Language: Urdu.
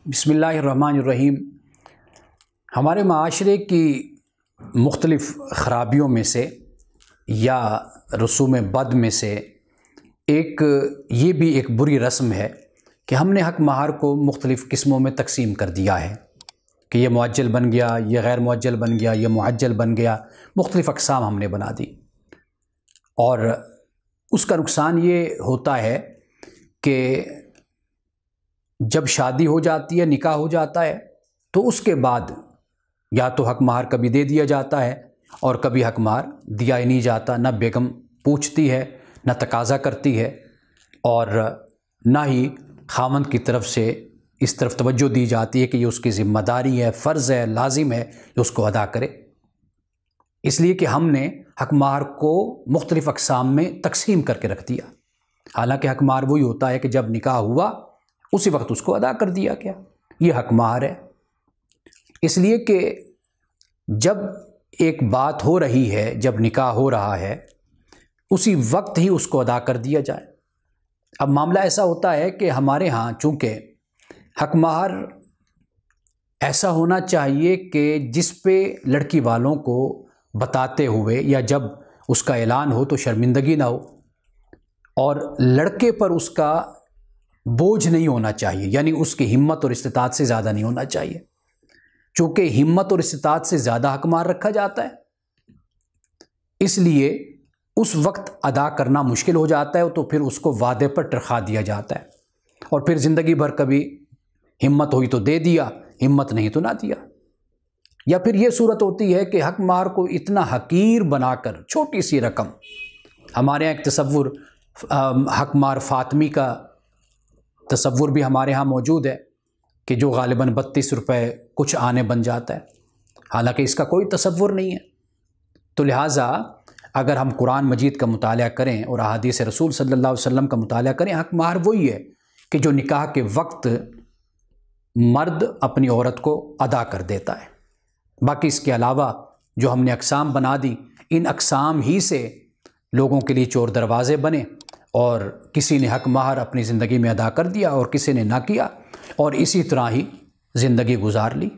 بسم اللہ الرحمن الرحیم۔ ہمارے معاشرے کی مختلف خرابیوں میں سے یا رسوم بد میں سے یہ بھی ایک بری رسم ہے کہ ہم نے حق مہار کو مختلف قسموں میں تقسیم کر دیا ہے کہ یہ معجل بن گیا، یہ غیر معجل بن گیا، یہ معجل بن گیا، مختلف اقسام ہم نے بنا دی۔ اور اس کا نقصان یہ ہوتا ہے کہ جب شادی ہو جاتی ہے، نکاح ہو جاتا ہے، تو اس کے بعد یا تو حق مہار کبھی دے دیا جاتا ہے اور کبھی حق مہار دیا ہی نہیں جاتا، نہ بیگم پوچھتی ہے، نہ تقاضا کرتی ہے، اور نہ ہی خاوند کی طرف سے اس طرف توجہ دی جاتی ہے کہ یہ اس کی ذمہ داری ہے، فرض ہے، لازم ہے کہ اس کو ادا کرے۔ اس لیے کہ ہم نے حق مہار کو مختلف اقسام میں تقسیم کر کے رکھ دیا، حالانکہ حق مہار وہی ہوتا ہے کہ جب نکاح ہوا اسی وقت اس کو ادا کر دیا گیا، یہ حق مہار ہے۔ اس لیے کہ جب ایک بات ہو رہی ہے، جب نکاح ہو رہا ہے، اسی وقت ہی اس کو ادا کر دیا جائے۔ اب معاملہ ایسا ہوتا ہے کہ ہمارے ہاں چونکہ حق مہار ایسا ہونا چاہیے کہ جس پہ لڑکی والوں کو بتاتے ہوئے یا جب اس کا اعلان ہو تو شرمندگی نہ ہو، اور لڑکے پر اس کا بوجھ نہیں ہونا چاہیے، یعنی اس کی ہمت اور استطاعت سے زیادہ نہیں ہونا چاہیے۔ چونکہ ہمت اور استطاعت سے زیادہ حق مہار رکھا جاتا ہے، اس لیے اس وقت ادا کرنا مشکل ہو جاتا ہے، تو پھر اس کو وعدے پر ٹرخا دیا جاتا ہے، اور پھر زندگی بھر کبھی ہمت ہوئی تو دے دیا، ہمت نہیں تو نہ دیا۔ یا پھر یہ صورت ہوتی ہے کہ حق مہار کو اتنا حقیر بنا کر چھوٹی سی رقم، ہمارے یہاں ایک تصور حق مہار فاطمی کا تصور بھی ہمارے ہاں موجود ہے کہ جو غالباً 32 روپے کچھ آنے بن جاتا ہے، حالانکہ اس کا کوئی تصور نہیں ہے۔ تو لہٰذا اگر ہم قرآن مجید کا مطالعہ کریں اور احادیث رسول صلی اللہ علیہ وسلم کا مطالعہ کریں، حق مہار وہی ہے کہ جو نکاح کے وقت مرد اپنی عورت کو ادا کر دیتا ہے۔ باقی اس کے علاوہ جو ہم نے اقسام بنا دی، ان اقسام ہی سے لوگوں کے لیے چور دروازے بنے، اور کسی نے حق مہار اپنی زندگی میں ادا کر دیا اور کسی نے نہ کیا، اور اسی طرح ہی زندگی گزار لی۔